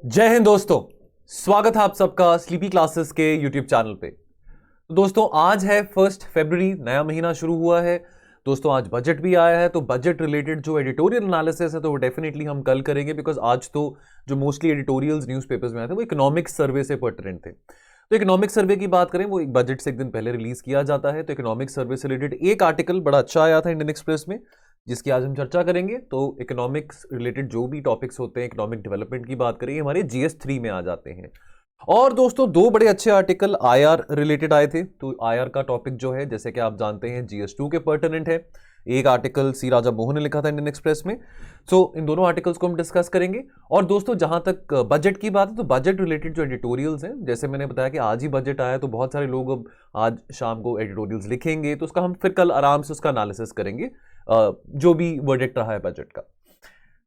जय हिंद दोस्तों। स्वागत है आप सबका स्लीपी क्लासेस के यूट्यूब चैनल पे। तो दोस्तों आज है 1 फरवरी, नया महीना शुरू हुआ है। दोस्तों आज बजट भी आया है, तो बजट रिलेटेड जो एडिटोरियल एनालिसिस है तो वो डेफिनेटली हम कल करेंगे, बिकॉज आज तो जो मोस्टली एडिटोरियल्स न्यूज़पेपर्स में आए थे वो इकोनॉमिक्स सर्वे से पर्टिनेंट थे। तो इकोनॉमिक सर्वे की बात करें, वो एक बजट से एक दिन पहले रिलीज किया जाता है। तो इकोनॉमिक सर्वे से रिलेटेड एक आर्टिकल बड़ा अच्छा आया था इंडियन एक्सप्रेस में, जिसकी आज हम चर्चा करेंगे। तो इकोनॉमिक्स रिलेटेड जो भी टॉपिक्स होते हैं, इकोनॉमिक डेवलपमेंट की बात करें, हमारे GS3 में आ जाते हैं। और दोस्तों दो बड़े अच्छे आर्टिकल IR रिलेटेड आए थे। तो IR का टॉपिक जो है, जैसे कि आप जानते हैं, GS2 के पर्टिनेंट है। एक आर्टिकल सी राजा मोहन ने लिखा था इंडियन एक्सप्रेस में। सो इन दोनों आर्टिकल्स को हम डिस्कस करेंगे। और दोस्तों जहां तक बजट की बात है, तो बजट रिलेटेड जो एडिटोरियल्स हैं, जैसे मैंने बताया कि आज ही बजट आया, तो बहुत सारे लोग अब आज शाम को एडिटोरियल्स लिखेंगे, तो उसका हम फिर कल आराम से उसका एनालिसिस करेंगे, जो भी वर्डिक्ट रहा है बजट का।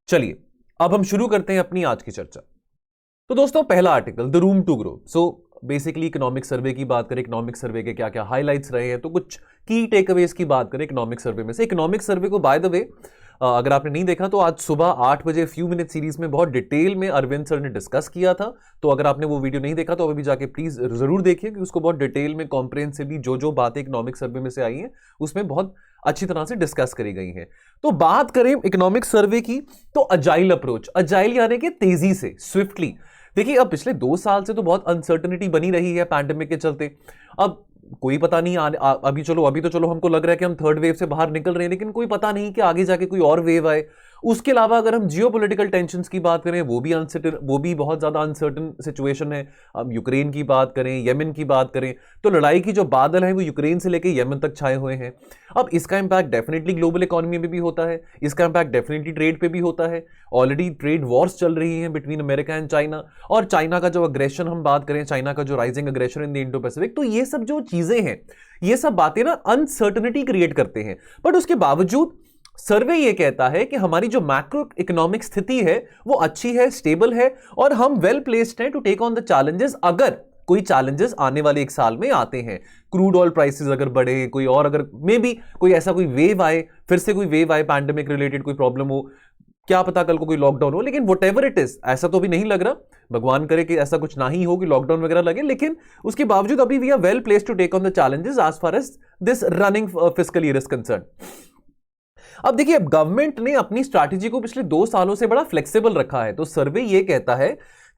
चलिए अब हम शुरू करते हैं अपनी आज की चर्चा। तो दोस्तों पहला article, the room to grow. So basically economic survey की बात करें, इकोनॉमिक सर्वे के क्या क्या हाइलाइट्स रहे हैं, तो कुछ की टेकअवेज की बात करें इकोनॉमिक सर्वे में से। इकोनॉमिक सर्वे को बाय द वे अगर आपने नहीं देखा तो आज सुबह 8 बजे फ्यू मिनट सीरीज में बहुत डिटेल में अरविंद सर ने डिस्कस किया था। तो अगर आपने वो वीडियो नहीं देखा तो अभी भी जाके प्लीज जरूर देखिए, क्योंकि उसको बहुत डिटेल में कॉम्प्रिहेंसिवली जो जो बातें इकोनॉमिक सर्वे में से आई हैं उसमें बहुत अच्छी तरह से डिस्कस करी गई हैं। तो बात करें इकोनॉमिक सर्वे की, तो अजाइल अप्रोच, अजाइल यानी कि तेजी से, स्विफ्टली। देखिए अब पिछले 2 साल से तो बहुत अनसर्टनिटी बनी रही है पैंडेमिक के चलते। अब कोई पता नहीं अभी तो चलो हमको लग रहा है कि हम थर्ड वेव से बाहर निकल रहे हैं, लेकिन कोई पता नहीं कि आगे जाके कोई और वेव आए। उसके अलावा अगर हम जियोपॉलिटिकल टेंशंस की बात करें, वो भी बहुत ज्यादा अनसर्टन सिचुएशन है। अब यूक्रेन की बात करें, यमन की बात करें, तो लड़ाई की जो बादल है वो यूक्रेन से लेकर यमन तक छाए हुए हैं। अब इसका इंपैक्ट डेफिनेटली ग्लोबल इकोनॉमी में भी होता है, इसका इंपैक्ट डेफिनेटली ट्रेड पे भी होता है। ऑलरेडी ट्रेड वॉर्स चल रही हैं बिटवीन अमेरिका एंड चाइना, और चाइना का जो अग्रेशन हम बात करें, चाइना का जो rising aggression in the Indo Pacific, तो ये सब जो चीजें हैं, ये सब बातें ना अनसर्टनिटी क्रिएट करते हैं। बट उसके बावजूद सर्वे ये कहता है कि हमारी जो मैक्रो इकोनॉमिक स्थिति है वो अच्छी है, स्टेबल है, और हम वेल प्लेस्ड हैं to take on the challenges, अगर कोई चैलेंजेस आने वाले 1 साल में आते हैं। क्रूड ऑयल प्राइसेस अगर बढ़े, कोई और अगर मे बी कोई ऐसा कोई वेव आए, फिर से कोई वेव आए, पैंडेमिक रिलेटेड कोई प्रॉब्लम हो, क्या पता कल को कोई लॉकडाउन हो, लेकिन वट एवर इट इज, ऐसा तो अभी नहीं लग रहा, भगवान करे कि ऐसा कुछ ना ही हो कि लॉकडाउन वगैरह लगे, लेकिन उसके बावजूद अभी we are well placed to take on the challenges as far as this running fiscal year is concern. अब देखिए, गवर्नमेंट ने अपनी स्ट्रैटेजी को पिछले 2 सालों से बड़ा फ्लेक्सिबल रखा है। तो सर्वे ये कहता है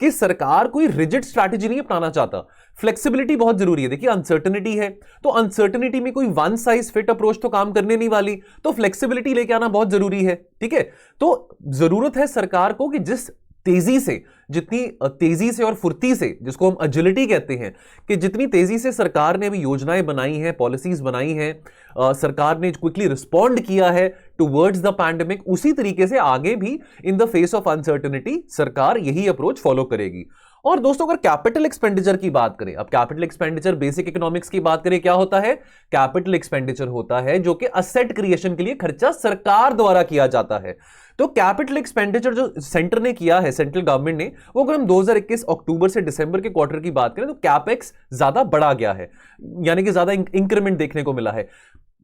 कि सरकार कोई रिजिड स्ट्रैटेजी नहीं अपनाना चाहता, फ्लेक्सिबिलिटी बहुत जरूरी है। देखिए अनसर्टनिटी है, तो अनसर्टनिटी में कोई वन साइज फिट अप्रोच तो काम करने नहीं वाली, तो फ्लेक्सिबिलिटी लेके आना बहुत जरूरी है। ठीक है, तो जरूरत है सरकार को कि जितनी तेजी से और फुर्ती से, जिसको हम एजिलिटी कहते हैं, कि जितनी तेजी से सरकार ने अभी योजनाएं बनाई हैं, पॉलिसीज बनाई हैं, सरकार ने क्विकली रिस्पॉन्ड किया है टुवर्ड्स द पैंडेमिक, उसी तरीके से आगे भी in the face of uncertainty सरकार यही अप्रोच फॉलो करेगी। और दोस्तों अगर कैपिटल एक्सपेंडिचर की बात करें, अब कैपिटल एक्सपेंडिचर बेसिक इकोनॉमिक्स की बात करें, क्या होता है? कैपिटल एक्सपेंडिचर होता है जो कि असेट क्रिएशन के लिए खर्चा सरकार द्वारा किया जाता है। तो कैपिटल एक्सपेंडिचर जो सेंटर ने किया है, सेंट्रल गवर्नमेंट ने, वो अगर हम 2021 अक्टूबर से दिसंबर के क्वार्टर की बात करें तो कैपेक्स ज्यादा बढ़ा गया है, यानी कि ज्यादा इंक्रीमेंट देखने को मिला है।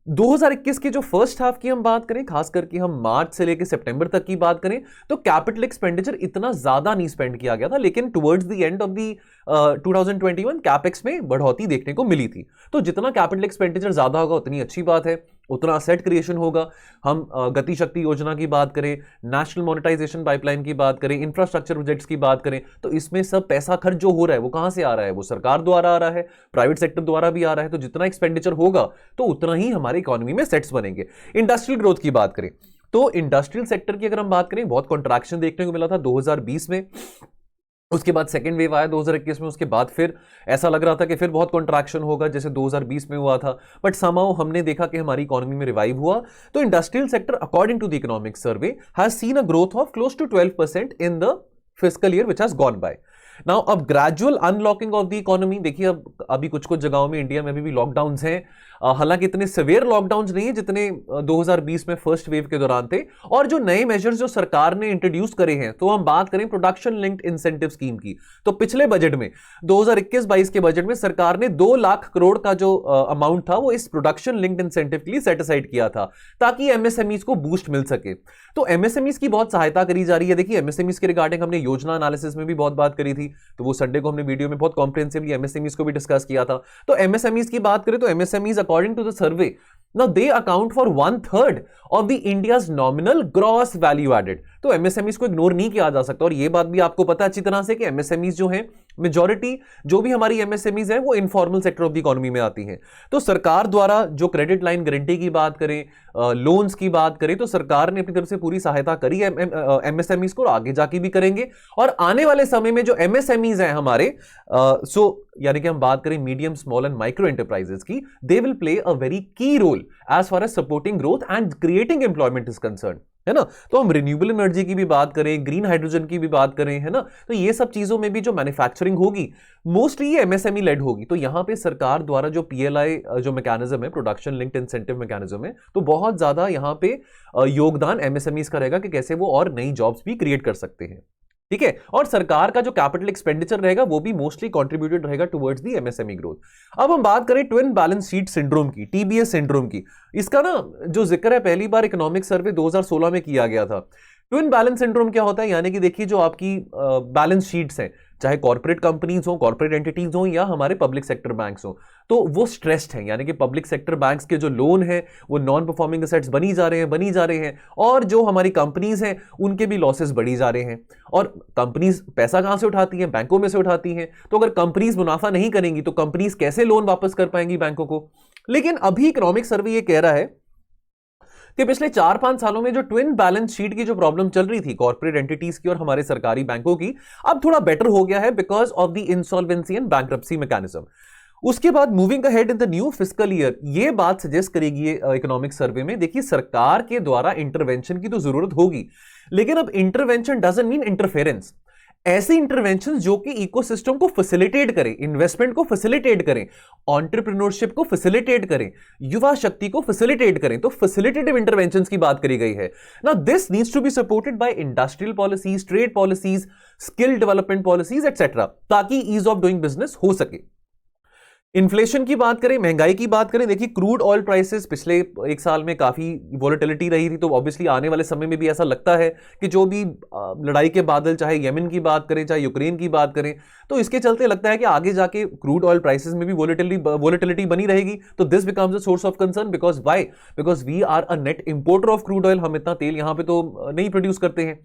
2021 के जो फर्स्ट हाफ की हम बात करें, खास करके हम मार्च से लेकर सितंबर तक की बात करें, तो कैपिटल एक्सपेंडिचर इतना ज्यादा नहीं स्पेंड किया गया था, लेकिन towards the end of the 2021 capex में बढ़ोतरी देखने को मिली थी। तो जितना कैपिटल एक्सपेंडिचर ज्यादा होगा उतनी अच्छी बात है, उतना असेट क्रिएशन होगा। हम गति शक्ति योजना की बात करें, नेशनल मोनेटाइजेशन पाइपलाइन की बात करें, इंफ्रास्ट्रक्चर प्रोजेक्ट्स की बात करें, तो इसमें सब पैसा खर्च जो हो रहा है वो कहां से आ रहा है? वो सरकार द्वारा आ रहा है, प्राइवेट सेक्टर द्वारा भी आ रहा है। तो जितना एक्सपेंडिचर होगा तो उतना ही हमारे इकोनॉमी में सेट्स बनेंगे। इंडस्ट्रियल ग्रोथ की बात करें, तो इंडस्ट्रियल सेक्टर की अगर हम बात करें, बहुत कॉन्ट्रैक्शन देखने को मिला था 2020 में, उसके बाद सेकेंड वेव आया 2021 में, उसके बाद फिर ऐसा लग रहा था कि फिर बहुत कॉन्ट्रैक्शन होगा जैसे 2020 में हुआ था, बट समहाउ हमने देखा कि हमारी इकोनॉमी में रिवाइव हुआ। तो industrial sector according to the economic survey has seen a growth of close to 12% in the fiscal year which has gone by. Now अब gradual unlocking of the economy, देखिए अब अभी कुछ जगहों में इंडिया में अभी भी लॉकडाउन्स हैं। हालांकि इतने सिवियर लॉकडाउन नहीं है जितने 2020 में फर्स्ट वेव के दौरान थे। और जो नए मेजर्स जो सरकार ने इंट्रोड्यूस करे हैं, तो हम बात करें प्रोडक्शन लिंक्ड इंसेंटिव स्कीम की, तो पिछले बजट में 2021-22 के बजट में सरकार ने 2 लाख करोड़ का जो अमाउंट था वो इस प्रोडक्शन लिंक्ड इंसेंटिव के लिए सेट असाइड किया था, ताकि एमएसएमईज को बूस्ट मिल सके। तो एमएसएमईज की बहुत सहायता करी जा रही है। देखिए, एमएसएमईज के रिगार्डिंग हमने योजना एनालिसिस में भी बहुत बात करी थी, तो वो संडे को हमने वीडियो में बहुत कॉम्प्रिहेंसिवली एमएसएमईज को भी डिस्कस किया था। तो एमएसएमईज की बात करें तो MSMEs according to the survey, now they account for 1/3 of the India's nominal gross value added। तो एमएसएमईज को इग्नोर नहीं किया जा सकता। और ये बात भी आपको पता अच्छी तरह से कि एमएसएमईज जो हैं, मेजॉरिटी जो भी हमारी एमएसएमईज हैं वो informal sector of the economy में आती हैं। तो सरकार द्वारा जो क्रेडिट लाइन गारंटी की बात करें, लोन्स की बात करें, तो सरकार ने अपनी तरफ से पूरी सहायता करी है एमएसएमईज को, आगे जाके भी करेंगे। और आने वाले समय में जो एमएसएमईज हैं हमारे, यानी कि हम बात करें medium, small and micro enterprises की, they will play a very key role as far as supporting growth and creating employment is concern, है ना। तो हम रिन्यूएबल एनर्जी की भी बात करें, ग्रीन हाइड्रोजन की भी बात करें, है ना, तो ये सब चीजों में भी जो मैन्युफैक्चरिंग होगी मोस्टली ये एमएसएमई लेड होगी। तो यहां पे सरकार द्वारा जो पीएलआई जो मैकेनिज्म है, प्रोडक्शन लिंक्ड इंसेंटिव मैकेनिज्म है, तो बहुत ज्यादा यहां पे योगदान एमएसएमईज का रहेगा कि कैसे वो और नई जॉब्स भी क्रिएट कर सकते हैं, ठीक है। और सरकार का जो कैपिटल एक्सपेंडिचर रहेगा वो भी मोस्टली कंट्रीब्यूटेड रहेगा टुवर्ड्स दी एमएसएमई ग्रोथ। अब हम बात करें ट्विन बैलेंस शीट सिंड्रोम की, टीबीएस सिंड्रोम की। इसका ना जो जिक्र है पहली बार इकोनॉमिक सर्वे 2016 में किया गया था। ट्विन बैलेंस सिंड्रोम क्या होता है, यानी कि देखिए जो आपकी बैलेंस शीट्स हैं, चाहे कॉर्पोरेट कंपनीज हो, कॉर्पोरेट एंटिटीज हो, या हमारे पब्लिक सेक्टर बैंक्स हो, तो वो स्ट्रेस्ड हैं। यानी कि पब्लिक सेक्टर बैंक्स के जो लोन है वो नॉन परफॉर्मिंग एसेट्स बनी जा रहे हैं, और जो हमारी कंपनीज हैं उनके भी लॉसेस बढ़ी जा रहे हैं। और कंपनीज पैसा कहां से उठाती हैं? बैंकों में से उठाती हैं। तो अगर कंपनीज मुनाफा नहीं करेंगी तो कंपनीज कैसे लोन वापस कर पाएंगी बैंकों को? लेकिन अभी इकोनॉमिक सर्वे ये कह रहा है कि पिछले 4-5 सालों में जो ट्विन बैलेंस शीट की जो प्रॉब्लम चल रही थी कॉर्पोरेट एंटिटीज की और हमारे सरकारी बैंकों की, अब थोड़ा बेटर हो गया है because of the insolvency and bankruptcy mechanism. उसके बाद moving ahead in the new fiscal year, ये बात सजेस्ट करेगी इकोनॉमिक सर्वे में। देखिए, सरकार के द्वारा इंटरवेंशन की तो जरूरत होगी, लेकिन अब इंटरवेंशन डजंट मीन इंटरफेरेंस। ऐसे इंटरवेंशन जो कि इकोसिस्टम को फैसिलिटेट करें, इन्वेस्टमेंट को फैसिलिटेट करें, एंटरप्रेन्योरशिप को फैसिलिटेट करें, युवा शक्ति को फैसिलिटेट करें, तो फैसिलिटेटिव इंटरवेंशंस की बात करी गई है। Now this needs to be supported by industrial policies, trade policies, skill development policies etcetera, ताकि ईज ऑफ डूइंग बिजनेस हो सके। इन्फ्लेशन की बात करें, महंगाई की बात करें, देखिए क्रूड ऑयल प्राइसेस पिछले एक साल में काफी वोलेटिलिटी रही थी, तो ऑब्वियसली आने वाले समय में भी ऐसा लगता है कि जो भी लड़ाई के बादल, चाहे येमेन की बात करें, चाहे यूक्रेन की बात करें, तो इसके चलते लगता है कि आगे जाके क्रूड ऑयल प्राइसेस में भी वोलेटिलिटी बनी रहेगी। तो this becomes a source of concern, because why? Because we are a net importer of crude oil. हम इतना तेल यहां पे तो नहीं प्रोड्यूस करते हैं,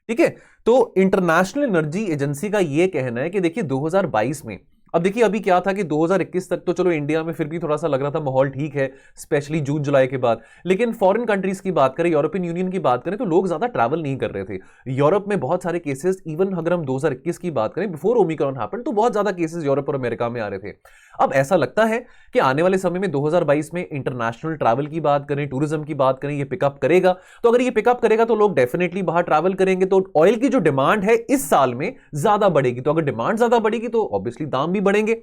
ठीक है। तो इंटरनेशनल एनर्जी एजेंसी का यह कहना है कि देखिए 2022 में, अब देखिए अभी क्या था कि 2021 तक तो चलो इंडिया में फिर भी थोड़ा सा लग रहा था माहौल ठीक है, स्पेशली जून जुलाई के बाद, लेकिन फॉरेन कंट्रीज की बात करें, यूरोपियन यूनियन की बात करें, तो लोग ज्यादा ट्रैवल नहीं कर रहे थे। यूरोप में बहुत सारे केसेस, इवन अगर हम 2021 की बात करें बिफोर ओमिक्रॉन हैपेंड, तो बहुत ज्यादा केसेस यूरोप और अमेरिका में आ रहे थे। अब ऐसा लगता है कि आने वाले समय में 2022 में इंटरनेशनल ट्रैवल की बात करें, टूरिज्म की बात करें, ये पिकअप करेगा। तो अगर ये पिकअप करेगा तो लोग डेफिनेटली बाहर ट्रैवल करेंगे, तो ऑयल की जो डिमांड है इस साल में ज्यादा बढ़ेगी। तो अगर डिमांड ज्यादा बढ़ेगी तो ऑब्वियसली दाम भी बढ़ेंगे,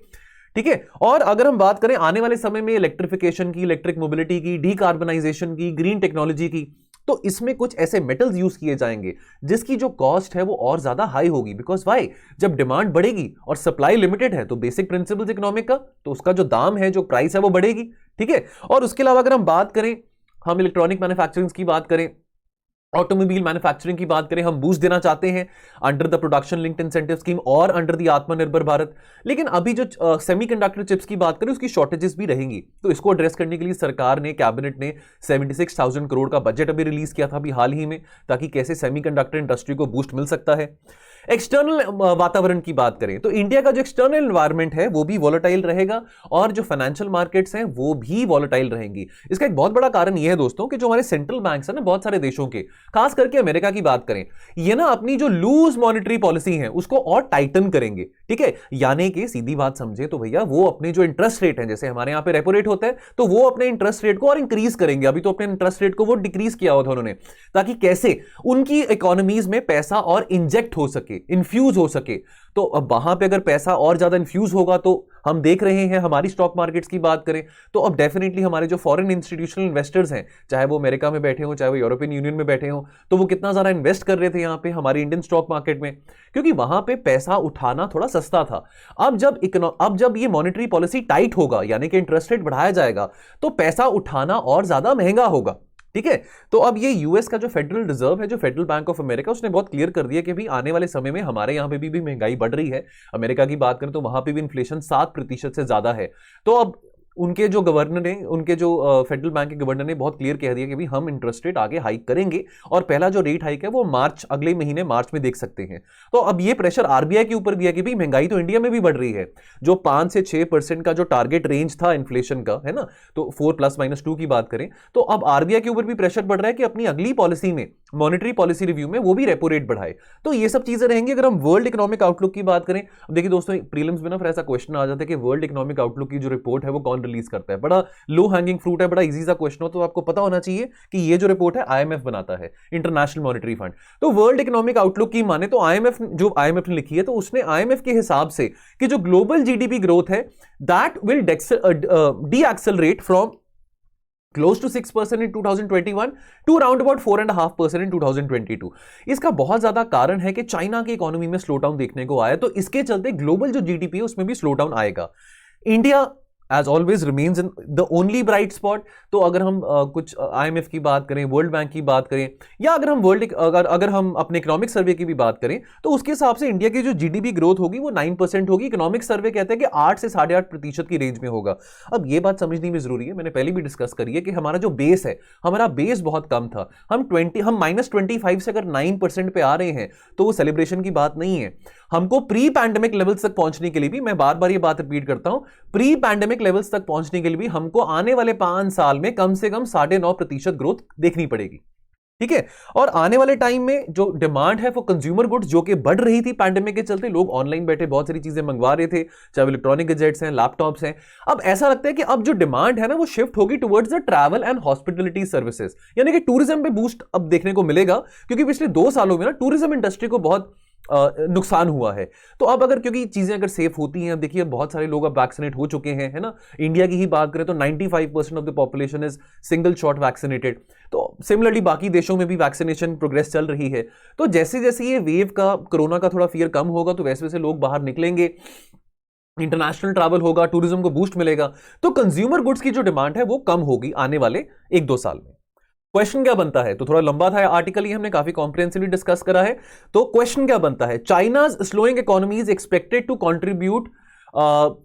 ठीक है। और अगर हम बात करें आने वाले समय में इलेक्ट्रिफिकेशन की, इलेक्ट्रिक मोबिलिटी की, डीकार्बनाइजेशन की, ग्रीन टेक्नोलॉजी की, तो इसमें कुछ ऐसे मेटल्स यूज किए जाएंगे जिसकी जो कॉस्ट है वो और ज्यादा हाई होगी। Because why? जब डिमांड बढ़ेगी और सप्लाई लिमिटेड है, तो बेसिक प्रिंसिपल्स इकोनॉमिक का, तो उसका जो दाम है, जो प्राइस है, वो बढ़ेगी, ठीक है। और उसके अलावा अगर हम बात करें, हम इलेक्ट्रॉनिक मैन्युफैक्चरिंग की बात करें, ऑटोमोबाइल मैन्युफैक्चरिंग की बात करें, हम बूस्ट देना चाहते हैं under the production linked incentive scheme और अंडर द आत्मनिर्भर भारत। लेकिन अभी जो सेमीकंडक्टर चिप्स की बात करें उसकी शॉर्टेजेस भी रहेंगी, तो इसको एड्रेस करने के लिए सरकार ने, कैबिनेट ने 76,000 करोड़ का बजट अभी रिलीज किया था अभी हाल ही में, ताकि कैसे सेमीकंडक्टर इंडस्ट्री को बूस्ट मिल सकता है। एक्सटर्नल वातावरण की बात करें तो इंडिया का जो एक्सटर्नल एनवायरनमेंट है वो भी वॉलेटाइल रहेगा, और जो फाइनेंशियल मार्केट्स हैं वो भी वॉलेटाइल रहेंगी। इसका एक बहुत बड़ा कारण यह है दोस्तों कि जो हमारे सेंट्रल बैंक्स हैं ना बहुत सारे देशों के, खास करके अमेरिका की बात करें, ये ना अपनी जो लूज मॉनेटरी पॉलिसी है उसको और टाइटन करेंगे, ठीक है। यानी कि सीधी बात समझे तो भैया वो अपने जो इंटरेस्ट रेट है, जैसे हमारे यहां पे रेपो रेट होता है, तो वो अपने इंटरेस्ट रेट को और इंक्रीज करेंगे। अभी तो अपने इंटरेस्ट रेट को वो डिक्रीज किया हुआ था उन्होंने, ताकि कैसे उनकी इकोनॉमीज में पैसा और इंजेक्ट हो सके। सके, इन्फ्यूज हो सके। तो अब वहां पे अगर पैसा और ज्यादा इन्फ्यूज होगा, तो हम देख रहे हैं हमारी स्टॉक मार्केट्स की बात करें तो अब डेफिनेटली हमारे जो फॉरेन इंस्टीट्यूशनल इन्वेस्टर्स हैं, चाहे वो अमेरिका में बैठे हो, चाहे वो यूरोपियन यूनियन में बैठे हो, तो वो कितना ज्यादा इन्वेस्ट कर रहे थे यहाँ पे हमारे इंडियन स्टॉक मार्केट में, क्योंकि वहां पे पैसा उठाना थोड़ा सस्ता था। अब जब ये मॉनेटरी पॉलिसी टाइट होगा, यानी कि इंटरेस्ट रेट बढ़ाया जाएगा, तो पैसा उठाना और ज्यादा महंगा होगा। ठीक है, तो अब ये यूएस का जो फेडरल रिजर्व है, जो फेडरल बैंक ऑफ अमेरिका, उसने बहुत क्लियर कर दिया कि भाई आने वाले समय में हमारे यहां पे भी महंगाई बढ़ रही है। अमेरिका की बात करें तो वहां पे भी इन्फ्लेशन 7% से ज्यादा है। तो अब उनके जो गवर्नर ने, उनके जो फेडरल बैंक के गवर्नर ने बहुत क्लियर कह दिया कि भाई हम इंटरेस्ट रेट आगे हाइक करेंगे, और पहला जो रेट हाइक है वो अगले महीने मार्च में देख सकते हैं। तो अब ये प्रेशर आरबीआई के ऊपर भी है कि भाई महंगाई तो इंडिया में भी बढ़ रही है। जो 5 से 6% का जो टारगेट रेंज था इन्फ्लेशन का, है ना, तो 4+-2 की बात करें, तो अब आरबीआई के ऊपर भी प्रेशर बढ़ रहा है कि अपनी अगली पॉलिसी में, मॉनेटरी पॉलिसी रिव्यू में, वो भी रेपो रेट बढ़ाए। तो ये सब चीजें रहेंगी। अगर हम वर्ल्ड इकोनॉमिक आउटलुक की बात करें, अब देखिए दोस्तों, प्रीलिम्स में ना फिर ऐसा क्वेश्चन आ जाता है कि वर्ल्ड इकोनॉमिक आउटलुक की जो रिपोर्ट है वो कौन रिलीज करता है। बड़ा लो हैंगिंग फ्रूट है, बड़ा इजी सा क्वेश्चन हो, तो आपको पता होना चाहिए कि ये जो रिपोर्ट है आईएमएफ बनाता है, इंटरनेशनल मॉनेटरी फंड। तो वर्ल्ड इकोनॉमिक आउटलुक की माने तो आईएमएफ ने लिखी है, तो उसने आईएमएफ के हिसाब से कि जो ग्लोबल जीडीपी ग्रोथ है, that will decelerate from close to 6% in 2021 to around about 4.5% in 2022। इसका बहुत ज्यादा कारण है कि चाइना की इकोनॉमी में स्लो डाउन देखने को आया, तो इसके चलते ग्लोबल जो जीडीपी है उसमें भी स्लो डाउन आएगा। India as always remains in the only bright spot. तो अगर हम कुछ आईएमएफ की बात करें, वर्ल्ड बैंक की बात करें, या अगर हम अपने इकोनॉमिक सर्वे की भी बात करें, तो उसके हिसाब से इंडिया की जो जीडीपी ग्रोथ होगी वो 9% होगी। इकोनॉमिक सर्वे कहते हैं कि 8 से 8.5% की रेंज में होगा। अब ये बात समझनी भी जरूरी है, मैंने पहले भी डिस्कस करी है कि हमारा जो बेस है, हमारा बेस बहुत कम था। हम -25 से अगर 9% पे आ रहे हैं तो वो सेलिब्रेशन की बात नहीं है। हमको प्री पैंडेमिक लेवल्स तक पहुंचने के लिए भी, मैं बार बार ये बात रिपीट करता हूं, प्री पैंडेमिक लेवल्स तक पहुंचने के लिए भी हमको आने वाले 5 साल में कम से कम 9.5% ग्रोथ देखनी पड़ेगी। ठीक है, और आने वाले टाइम में जो डिमांड है वो कंज्यूमर गुड्स, जो कि बढ़ रही थी पैंडेमिक के चलते, लोग ऑनलाइन बैठे बहुत सारी चीजें मंगवा रहे थे, चाहे इलेक्ट्रॉनिक गैजेट्स हैं, लैपटॉप्स हैं। अब ऐसा लगता है कि अब जो डिमांड है ना वो शिफ्ट होगी towards the travel and hospitality services, यानी कि टूरिज्म पे बूस्ट अब देखने को मिलेगा, क्योंकि पिछले 2 सालों में ना टूरिज्म इंडस्ट्री को बहुत नुकसान हुआ है। तो अब अगर, क्योंकि चीजें अगर सेफ होती हैं, अब देखिए बहुत सारे लोग अब वैक्सीनेट हो चुके हैं, है ना। इंडिया की ही बात करें तो 95% of the population is single shot vaccinated. तो सिमिलरली बाकी देशों में भी वैक्सीनेशन प्रोग्रेस चल रही है। तो जैसे जैसे ये वेव का, कोरोना का थोड़ा फियर कम होगा, तो वैसे वैसे लोग बाहर निकलेंगे, इंटरनेशनल ट्रैवल होगा, टूरिज्म को बूस्ट मिलेगा, तो कंज्यूमर गुड्स की जो डिमांड है वो कम होगी आने वाले 1-2 साल में। क्वेश्चन क्या बनता है, तो थोड़ा लंबा था आर्टिकल, ये हमने काफी कॉम्प्रिहेंसिवली डिस्कस करा है। तो क्वेश्चन क्या बनता है, China's slowing economy is expected to contribute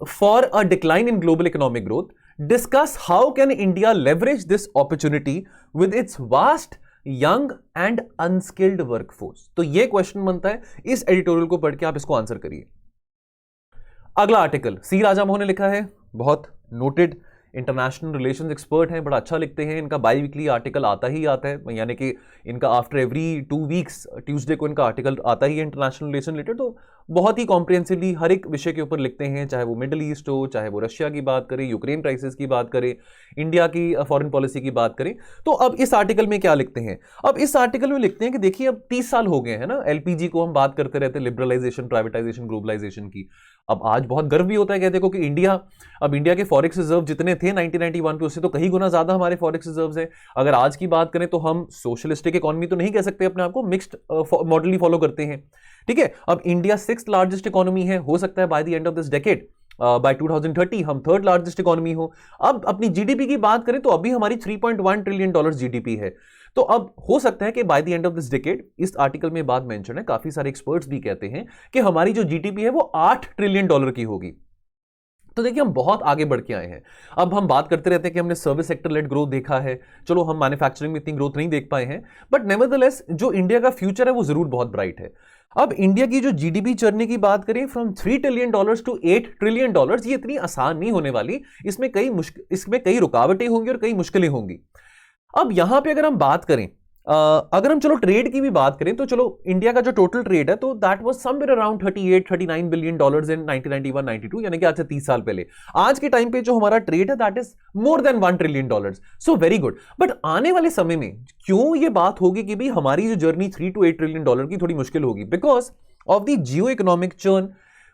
for a decline in global economic growth, discuss how can India leverage this opportunity with its vast young and unskilled workforce. तो ये question बनता है, इस एडिटोरियल को पढ़ के आप इसको आंसर करिए। अगला आर्टिकल सी राजा मोहन ने लिखा है, बहुत नोटेड इंटरनेशनल रिलेशंस एक्सपर्ट हैं, बड़ा अच्छा लिखते हैं। इनका बाई वीकली आर्टिकल आता ही आता है, यानी कि इनका आफ्टर एवरी 2 वीक्स ट्यूसडे को इनका आर्टिकल आता ही है इंटरनेशनल रिलेशन रिलेटेड। तो बहुत ही कॉम्प्रिहेंसिवली हर एक विषय के ऊपर लिखते हैं, चाहे वो मिडिल ईस्ट हो, चाहे वो रशिया की बात करें, यूक्रेन क्राइसिस की बात करें, इंडिया की फॉरेन पॉलिसी की बात करें। तो अब इस आर्टिकल में क्या लिखते हैं, अब इस आर्टिकल में लिखते हैं कि देखिए अब 30 साल हो गए हैं ना, एलपीजी को हम बात करते रहते हैं, लिबरलाइजेशन, प्राइवेटाइजेशन, ग्लोबलाइजेशन की। अब आज बहुत गर्व भी होता है कहते को कि इंडिया के फॉरेक्स रिजर्व जितने थे 1991 पे, उससे तो कहीं गुना ज्यादा हमारे फॉरेक्स रिजर्व्स हैं। अगर आज की बात करें तो हम सोशलिस्टिक इकोनॉमी तो नहीं कह सकते अपने आप को, मिक्स्ड मॉडल ही फॉलो करते हैं। ठीक है, अब इंडिया 6th लार्जेस्ट इकोनॉमी है, हो सकता है by the end of this decade, by 2030 हम 3rd लार्जेस्ट इकोनॉमी हो। अब अपनी जीडीपी की बात करें तो अभी हमारी $3.1 ट्रिलियन जीडीपी है। तो अब हो सकता है कि bye the end of this decade, इस आर्टिकल में बात मेंशन है, काफी सारे एक्सपर्ट्स भी कहते हैं कि हमारी जो जीडीपी है वो $8 ट्रिलियन की होगी। तो देखिए हम बहुत आगे बढ़ के आए हैं। अब हम बात करते रहते हैं कि हमने सर्विस सेक्टर लेड ग्रोथ देखा है, चलो हम मैन्युफैक्चरिंग में इतनी ग्रोथ नहीं देख पाए हैं, बट नेवरदलेस जो इंडिया का फ्यूचर है वो जरूर बहुत ब्राइट है। अब इंडिया की जो जीडीपी जर्नी की बात करें फ्रॉम $3 ट्रिलियन टू $8 ट्रिलियन, ये इतनी आसान नहीं होने वाली, इसमें कई रुकावटें होंगी और कई मुश्किलें होंगी। अब यहां पे अगर हम बात करें, अगर हम चलो ट्रेड की भी बात करें, तो चलो इंडिया का जो टोटल ट्रेड है तो that was somewhere around $38-39 billion in 1991-92, यानी कि आज से 30 साल पहले। आज के टाइम पे जो हमारा ट्रेड है that is more than $1 trillion, so very good. But आने वाले समय में क्यों ये बात होगी कि भाई हमारी जो जर्नी $3 to $8 ट्रिलियन की थोड़ी मुश्किल होगी, because of the Jio economic churn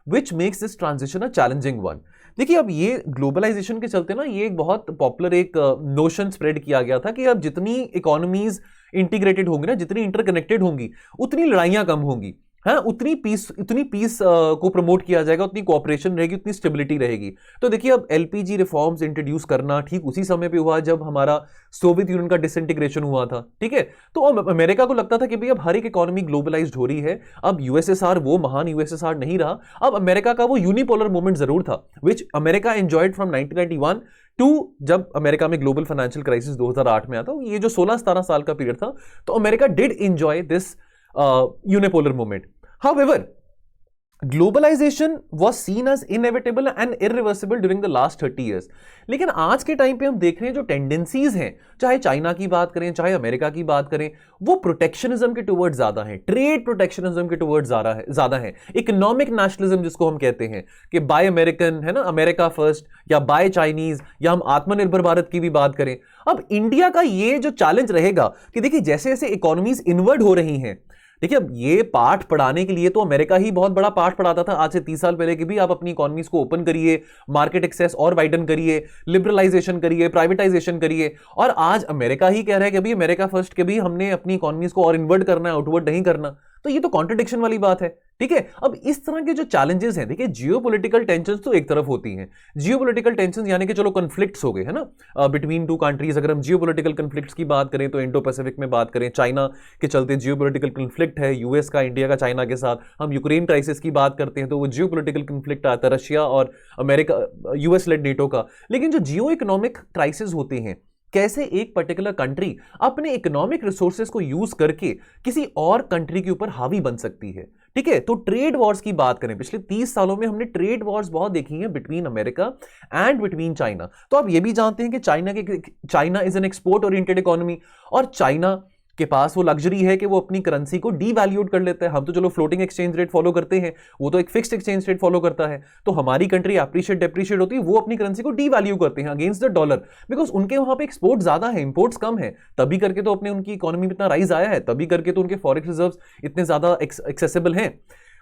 which makes this transition a challenging one. देखिए अब ये ग्लोबलाइजेशन के चलते ना ये एक बहुत पॉपुलर एक नोशन स्प्रेड किया गया था कि अब जितनी इकोनॉमीज इंटीग्रेटेड होंगी ना, जितनी इंटरकनेक्टेड होंगी, उतनी लड़ाइयां कम होंगी, है, उतनी पीस को प्रमोट किया जाएगा, उतनी कोऑपरेशन रहेगी, उतनी स्टेबिलिटी रहेगी। तो देखिए अब एलपीजी रिफॉर्म्स इंट्रोड्यूस करना ठीक उसी समय पे हुआ जब हमारा सोवियत यूनियन का डिसइंटीग्रेशन हुआ था, ठीक है। तो अब अमेरिका को लगता था कि भाई अब हर एक इकोनॉमी ग्लोबलाइज्ड हो रही है, अब यूएसएसआर वो महान यूएसएसआर नहीं रहा, अब अमेरिका का वो यूनिपोलर मूवमेंट जरूर था विच अमेरिका एंजॉयड फ्रॉम 1991 टू जब अमेरिका में ग्लोबल फाइनेंशियल क्राइसिस 2008 में आता, ये जो 16-17 साल का पीरियड था, तो America did enjoy this unipolar movement. However, globalization was seen as inevitable and irreversible during the last 30 years. लेकिन आज के टाइम पे हम देख रहे हैं जो टेंडेंसीज हैं, चाहे चाइना की बात करें, चाहे अमेरिका की बात करें, वो प्रोटेक्शनिज्म के टुवर्ड्स ज्यादा है, ट्रेड प्रोटेक्शनिज्म के टुवर्ड्स ज्यादा है, इकोनॉमिक नेशनलिज्म जिसको हम कहते हैं कि बाय अमेरिकन, है ना, अमेरिका फर्स्ट, या बाय चाइनीज, या हम आत्मनिर्भर भारत की भी बात करें। अब इंडिया का ये जो चैलेंज रहेगा कि देखिए जैसे जैसे इकोनॉमीज इनवर्ड हो रही हैं, देखिए अब ये पाठ पढ़ाने के लिए तो अमेरिका ही बहुत बड़ा पाठ पढ़ाता था आज से 30 साल पहले कि भी आप अपनी इकोनॉमीज को ओपन करिए, मार्केट एक्सेस और वाइडन करिए, लिबरलाइजेशन करिए, प्राइवेटाइजेशन करिए, और आज अमेरिका ही कह रहा है कि भी अमेरिका फर्स्ट के भी हमने अपनी इकोनॉमीज को और इन्वर्ट करना है, आउटवर्ड नहीं करना। तो ये तो कॉन्ट्रडिक्शन वाली बात है, ठीक है। अब इस तरह के जो चैलेंजेस हैं, देखिए जियोपॉलिटिकल टेंशंस तो एक तरफ होती हैं, जियोपॉलिटिकल टेंशंस यानी कि चलो कॉन्फ्लिक्ट्स हो गए, है ना, बिटवीन टू कंट्रीज। अगर हम जियोपॉलिटिकल कॉन्फ्लिक्ट्स की बात करें तो इंडो पैसिफिक में बात करें, चाइना के चलते जियोपॉलिटिकल कॉन्फ्लिक्ट है यूएस का, इंडिया का चाइना के साथ। हम यूक्रेन क्राइसिस की बात करते हैं तो वो जियोपॉलिटिकल कॉन्फ्लिक्ट आता है रशिया और अमेरिका, यूएस लेड नेटो का। लेकिन जो जियो इकोनॉमिक क्राइसिस होते हैं, कैसे एक पर्टिकुलर कंट्री अपने इकोनॉमिक रिसोर्सेज को यूज करके किसी और कंट्री के ऊपर हावी बन सकती है, ठीक है। तो ट्रेड वॉर्स की बात करें, पिछले 30 सालों में हमने ट्रेड वॉर्स बहुत देखी हैं between America and between China. तो आप ये भी जानते हैं कि China is an export oriented economy, और चाइना के पास वो लग्जरी है कि वो अपनी करेंसी को डीवैल्यूड कर लेता है। हम तो चलो फ्लोटिंग एक्सचेंज रेट फॉलो करते हैं, वो तो एक फिक्स्ड एक्सचेंज रेट फॉलो करता है। तो हमारी कंट्री अप्रिशिएट डेप्रिशिएट होती है, वो अपनी करेंसी को डीवैल्यू करते हैं अगेंस्ट द डॉलर, बिकॉज उनके वहां पे एक्सपोर्ट ज्यादा है, इंपोर्ट्स कम है, तभी करके तो अपने उनकी इकोनॉमी में इतना राइज आया है, तभी करके तो उनके फॉरेक्स रिजर्व्स इतने ज्यादा एक्सेसिबल हैं।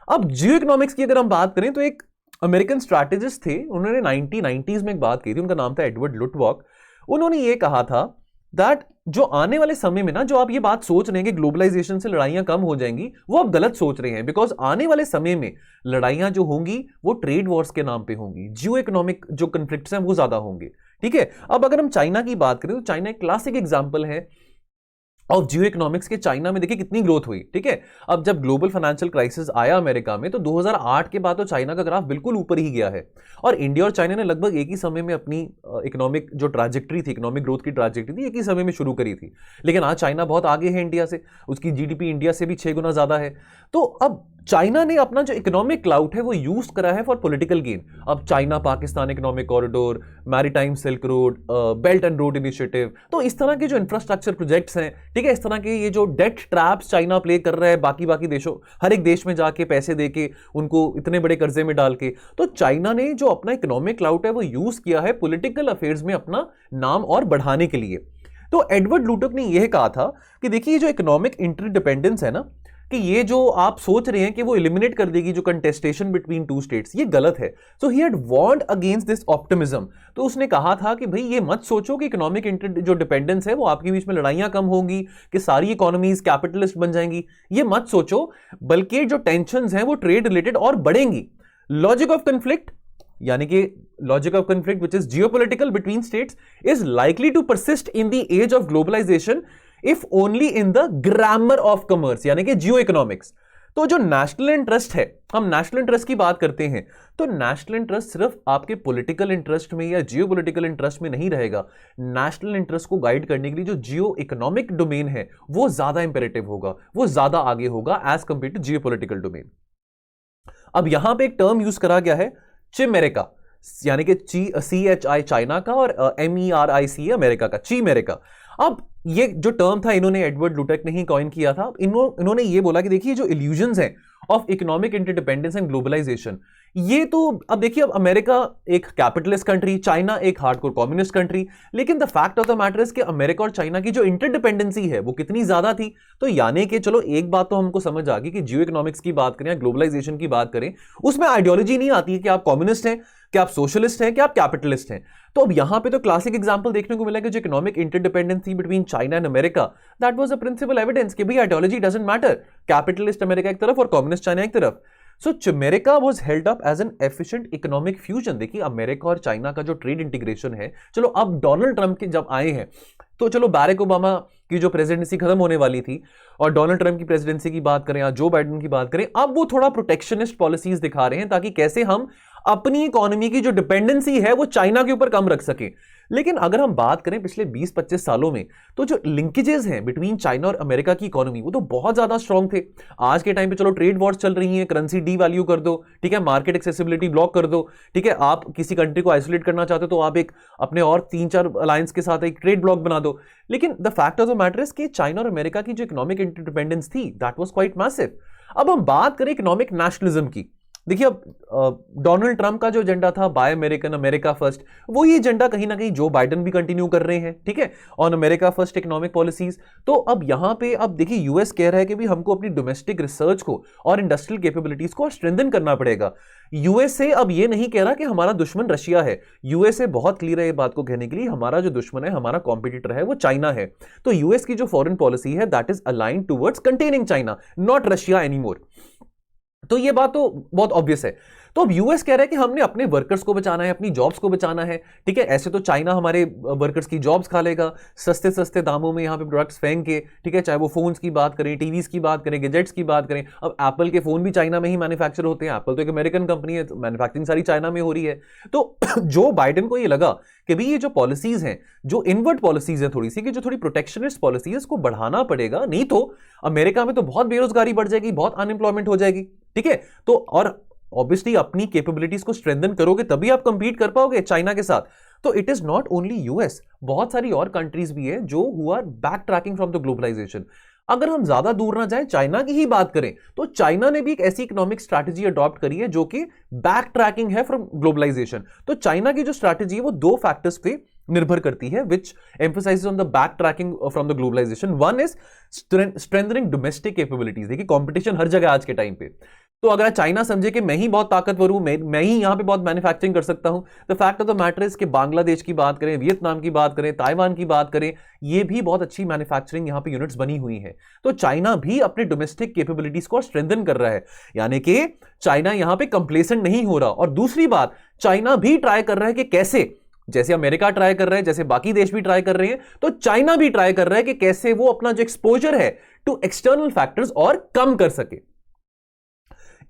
अब जियो इकोनॉमिक्स की अगर हम बात करें तो एक अमेरिकन स्ट्रैटेजिस्ट थे, उन्होंने 1990s में एक बात की थी, उनका नाम था एडवर्ड लुटवॉक। उन्होंने ये कहा था दैट जो आने वाले समय में ना, जो आप ये बात सोच रहे हैं कि ग्लोबलाइजेशन से लड़ाइयां कम हो जाएंगी, वो आप गलत सोच रहे हैं, बिकॉज आने वाले समय में लड़ाइयां जो होंगी वो ट्रेड वॉर्स के नाम पे होंगी, जियो इकोनॉमिक जो कन्फ्लिक्ट्स हैं वो ज्यादा होंगे, ठीक है। अब अगर हम चाइना की बात करें तो चाइना एक क्लासिक एग्जांपल है ऑफ जियो इकोनॉमिक्स के। चाइना में देखिए कितनी ग्रोथ हुई, ठीक है। अब जब ग्लोबल फाइनेंशियल क्राइसिस आया अमेरिका में तो 2008 के बाद तो चाइना का ग्राफ बिल्कुल ऊपर ही गया है, और इंडिया और चाइना ने लगभग एक ही समय में अपनी इकोनॉमिक जो ट्रैजेक्टरी थी, इकोनॉमिक ग्रोथ की ट्रैजेक्टरी थी, एक ही समय में शुरू करी थी। लेकिन आज चाइना बहुत आगे है इंडिया से, उसकी जीडीपी इंडिया से भी 6 गुना ज्यादा है। तो अब चाइना ने अपना जो इकोनॉमिक क्लाउड है वो यूज करा है फॉर पॉलिटिकल गेन। अब China Pakistan economic corridor, maritime silk road, belt and road initiative, तो इस तरह के जो इंफ्रास्ट्रक्चर प्रोजेक्ट्स हैं, ठीक है, इस तरह के ये जो डेट ट्रैप्स चाइना प्ले कर रहा है बाकी देशों, हर एक देश में जाके पैसे देके उनको इतने बड़े कर्जे में डाल के, तो चाइना ने जो अपना इकोनॉमिक क्लाउड है वो यूज किया है पॉलिटिकल अफेयर्स में अपना नाम और बढ़ाने के लिए। तो एडवर्ड लुटवॉक ने यह कहा था कि देखिए जो इकोनॉमिक इंटरडिपेंडेंस है ना, कि ये जो आप सोच रहे हैं कि वो एलिमिनेट कर देगी जो कंटेस्टेशन बिटवीन टू स्टेट्स, ये गलत है। So he had warned against this optimism. तो उसने कहा था कि भाई ये मत सोचो कि इकोनॉमिक जो डिपेंडेंस है वो आपके बीच में लड़ाइयां कम होंगी, कि सारी इकोनॉमीज कैपिटलिस्ट बन जाएंगी, ये मत सोचो, बल्कि जो टेंशंस हैं वो ट्रेड रिलेटेड और बढ़ेंगी। लॉजिक ऑफ कन्फ्लिक्ट, यानी कि logic of conflict which is geopolitical between states, is likely to persist in the age of globalisation if only in the grammar of commerce, यानी कि जियो इकोनॉमिक्स। तो जो नेशनल इंटरेस्ट है, हम नेशनल इंटरेस्ट की बात करते हैं, तो नेशनल इंटरेस्ट सिर्फ आपके पॉलिटिकल इंटरेस्ट में या जियो पॉलिटिकल इंटरेस्ट में नहीं रहेगा। नेशनल इंटरेस्ट को गाइड करने के लिए जो जियो इकोनॉमिक डोमेन है वो ज्यादा इंपेरेटिव होगा, वो ज्यादा आगे होगा as compare to geopolitical domain. अब यहां पे एक टर्म यूज करा गया है चिमेरिका, यानी कि CHI चाइना का और MERIC अमेरिका का, चीमेरिका। अब ये जो टर्म था इन्होंने एडवर्ड लुटवॉक ने ही कॉइन किया था। इन्होंने ये बोला कि देखिए जो इल्यूजन्स हैं of economic interdependence and globalisation, ये तो अब देखिए, अब अमेरिका एक कैपिटलिस्ट कंट्री, चाइना एक हार्डकोर कम्युनिस्ट कंट्री, लेकिन the fact of the matter is कि अमेरिका और चाइना की जो इंटरडिपेंडेंसी है वो कितनी ज्यादा थी। तो यानी कि चलो एक बात तो हमको समझ आ गई कि जियो इकोनॉमिक्स की बात करें या ग्लोबलाइजेशन की बात करें, उसमें आइडियोलॉजी नहीं आती है कि आप कम्युनिस्ट हैं, कि आप सोशलिस्ट हैं, कि आप कैपिटलिस्ट हैं। तो अब यहां पे तो क्लासिक एग्जांपल देखने को मिला कि जो economic interdependency between China and America, that was a principal evidence कि भाई ideology doesn't matter, capitalist America एक तरफ और कम्युनिस्ट चाइना एक तरफ। So America was held up as an efficient economic fusion. देखिए अमेरिका और चाइना का जो ट्रेड इंटीग्रेशन है, चलो अब डोनाल्ड ट्रंप के जब आए हैं तो चलो बैरक ओबामा की जो प्रेसिडेंसी खत्म होने वाली थी और डोनाल्ड ट्रंप की प्रेसिडेंसी की बात करें या जो बाइडेन की बात करें, अब वो थोड़ा प्रोटेक्शनिस्ट पॉलिसीज दिखा रहे हैं ताकि कैसे हम अपनी इकोनॉमी की जो डिपेंडेंसी है वो चाइना के ऊपर कम रख सके। लेकिन अगर हम बात करें पिछले 20-25 सालों में, तो जो लिंकेजेस हैं बिटवीन चाइना और अमेरिका की इकोनॉमी वो तो बहुत ज्यादा स्ट्रांग थे। आज के टाइम पे चलो ट्रेड वॉर्स चल रही हैं, करेंसी डी वैल्यू कर दो, ठीक है, मार्केट एक्सेसिबिलिटी ब्लॉक कर दो, ठीक है, आप किसी कंट्री को आइसोलेट करना चाहते हो तो आप एक अपने और 3-4 अलायंस के साथ एक ट्रेड ब्लॉक बना दो। लेकिन the fact of the matter is कि चाइना और अमेरिका की जो इकोनॉमिक इंटरडिपेंडेंस थी दैट वाज क्वाइट मैसिव। अब हम बात करें इकोनॉमिक नेशनलिज्म की, देखिए अब डोनाल्ड ट्रंप का जो एजेंडा था बाय अमेरिकन, अमेरिका फर्स्ट, वो ये एजेंडा कहीं ना कहीं जो बाइडेन भी कंटिन्यू कर रहे हैं, ठीक है, on America first economic policies. तो अब यहां पे अब देखिए यूएस कह रहा है कि भी हमको अपनी डोमेस्टिक रिसर्च को और इंडस्ट्रियल कैपेबिलिटीज को स्ट्रेंथन करना पड़ेगा। यूएसए अब ये नहीं कह रहा कि हमारा दुश्मन रशिया है, यूएसए बहुत क्लियर है ये बात को कहने के लिए हमारा जो दुश्मन है, हमारा कॉम्पिटिटर है वो चाइना है। तो यूएस की जो फॉरेन पॉलिसी है that is aligned towards containing China, not Russia anymore. तो ये बात तो बहुत ऑब्वियस है। तो अब यूएस कह रहा है कि हमने अपने वर्कर्स को बचाना है, अपनी जॉब्स को बचाना है, ठीक है। ऐसे तो चाइना हमारे वर्कर्स की जॉब्स खा लेगा सस्ते सस्ते दामों में यहाँ पे प्रोडक्ट्स फेंक के, ठीक है, चाहे वो फोन्स की बात करें, टीवीज की बात करें, गैजेट्स की बात करें। अब एप्पल के फोन भी चाइना में ही मैन्युफैक्चर होते हैं, एप्पल तो एक अमेरिकन कंपनी है, मैन्युफैक्चरिंग सारी चाइना में हो रही है। तो जो बाइडेन को ये लगा कि भाई ये जो पॉलिसीज हैं, जो इनवर्ट पॉलिसीज हैं थोड़ी सी, कि जो थोड़ी प्रोटेक्शनिस्ट पॉलिसी है इसको बढ़ाना पड़ेगा, नहीं तो अमेरिका में तो बहुत बेरोजगारी बढ़ जाएगी, बहुत अनएम्प्लॉयमेंट हो जाएगी, ठीक है। तो और ऑब्वियसली अपनी कैपेबिलिटीज को स्ट्रेंथन करोगे तभी आप कंपीट कर पाओगे चाइना के साथ। तो it is not only US, बहुत सारी और कंट्रीज भी है जो who are back tracking from the globalisation. अगर हम ज्यादा दूर ना जाएं, चाइना की ही बात करें तो चाइना ने भी एक ऐसी इकोनॉमिक स्ट्रैटेजी अडॉप्ट करी है जो कि बैक ट्रैकिंग है फ्रॉम ग्लोबलाइजेशन। तो चाइना की जो स्ट्रैटेजी है वो दो फैक्टर्स पे निर्भर करती है which emphasises on the back trekking from the globalisation. One is strengthening domestic capabilities. देखिए कंपटीशन हर जगह आज के टाइम पे, तो अगर चाइना समझे कि मैं ही बहुत ताकतवर हूं, मैं ही यहां पे बहुत मैन्युफैक्चरिंग कर सकता हूं, the fact of the matter is कि बांग्लादेश की बात करें, वियतनाम की बात करें, ताइवान की बात करें, ये भी बहुत अच्छी मैन्युफैक्चरिंग यहां पे यूनिट्स बनी हुई हैं। तो चाइना भी अपने डोमेस्टिक कैपेबिलिटीज को स्ट्रेंथन कर रहा है, यानी कि चाइना यहां पे कंप्लेसेंट नहीं हो रहा। और दूसरी बात, चाइना भी ट्राई कर रहा है कि कैसे, जैसे अमेरिका ट्राई कर रहा है, जैसे बाकी देश भी ट्राई कर रहे हैं, तो चाइना भी ट्राई कर रहा है कि कैसे वो अपना जो एक्सपोजर है टू एक्सटर्नल फैक्टर्स और कम कर सके।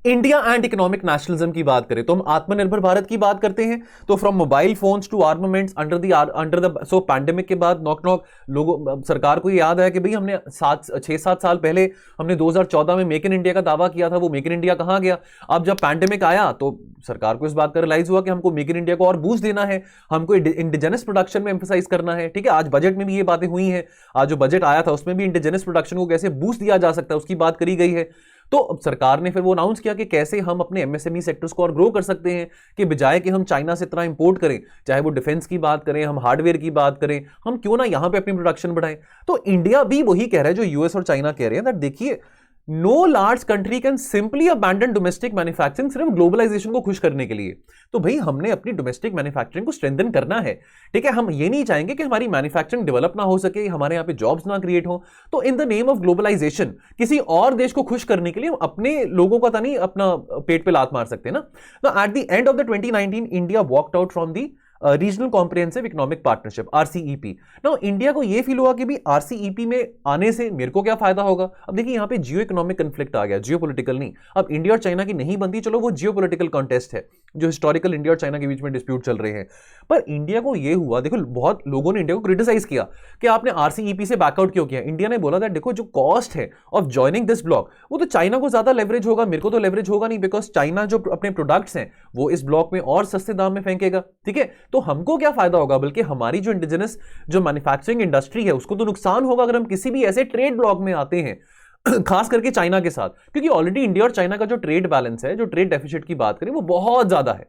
इंडिया एंड इकोनॉमिक नेशनलिज्म की बात करें तो हम आत्मनिर्भर भारत की बात करते हैं। तो from mobile phones to armaments under the so pandemic के बाद नॉक नॉक लोगों, सरकार को याद आया कि भाई हमने 6-7 साल पहले हमने 2014 में मेक इन इंडिया का दावा किया था, वो मेक इन इंडिया कहां गया। अब जब पैंडेमिक आया तो सरकार को इस बात का रियलाइज हुआ कि हमको मेक इन इंडिया को और बूस्ट देना है, हमको इंडिजिनस प्रोडक्शन में एम्फसाइज करना है, ठीक है। आज बजट में भी ये बातें हुई हैं, आज जो बजट आया था उसमें भी इंडिजिनस प्रोडक्शन को कैसे बूस्ट दिया जा सकता है उसकी बात करी गई है। तो सरकार ने फिर वो अनाउंस किया कि कैसे हम अपने एमएसएमई सेक्टर्स को और ग्रो कर सकते हैं, कि बजाय कि हम चाइना से इतना इंपोर्ट करें, चाहे वो डिफेंस की बात करें, हम हार्डवेयर की बात करें, हम क्यों ना यहां पे अपनी प्रोडक्शन बढ़ाएं। तो इंडिया भी वही कह रहा है जो यूएस और चाइना कह रहे हैं, दैट देखिए no large country can simply abandon domestic manufacturing सिर्फ ग्लोबलाइजेशन को खुश करने के लिए। तो भाई हमने अपनी डोमेस्टिक मैन्युफैक्चरिंग को स्ट्रेंथन करना है, ठीक है। हम ये नहीं चाहेंगे कि हमारी मैन्युफैक्चरिंग डेवलप ना हो सके, हमारे यहाँ पे जॉब्स ना क्रिएट हो। तो in the name of globalisation किसी और देश को खुश करने के लिए हम अपने लोगों का तो नहीं अपना पेट पे लात मार सकते ना। तो at the end of the 2019 India walked out from the regional comprehensive economic partnership RCEP. Now India को यह फील हुआ कि भी आरसीईपी में आने से मेरे को क्या फायदा होगा। अब देखिए यहां पे जियो इकोनॉमिक कंफ्लिक्ट आ गया, जियो पॉलिटिकल नहीं। अब इंडिया और चाइना की नहीं बनती, चलो वो जियो पॉलिटिकल कॉन्टेस्ट है जो हिस्टोरिकल इंडिया और चाइना के बीच में डिस्प्यूट चल रहे हैं। पर इंडिया को यह हुआ, देखो बहुत लोगों ने इंडिया को क्रिटिसाइज किया कि आपने आरसीईपी से बैकआउट क्यों किया। इंडिया ने बोला था देखो जो कॉस्ट है ऑफ ज्वाइनिंग दिस ब्लॉक वो तो चाइना को ज्यादा लेवरेज होगा, मेरे को तो लेवरेज होगा नहीं, बिकॉज चाइना जो अपने प्रोडक्ट्स हैं वो इस ब्लॉक में और सस्ते दाम में फेंकेगा, ठीक है। तो हमको क्या फायदा होगा, बल्कि हमारी जो इंडिजिनस जो मैन्युफैक्चरिंग इंडस्ट्री है उसको तो नुकसान होगा अगर हम किसी भी ऐसे ट्रेड ब्लॉक में आते हैं। खास करके चाइना के साथ, क्योंकि ऑलरेडी इंडिया और चाइना का जो ट्रेड बैलेंस है, जो ट्रेड डेफिसिट की बात करें, वो बहुत ज्यादा है।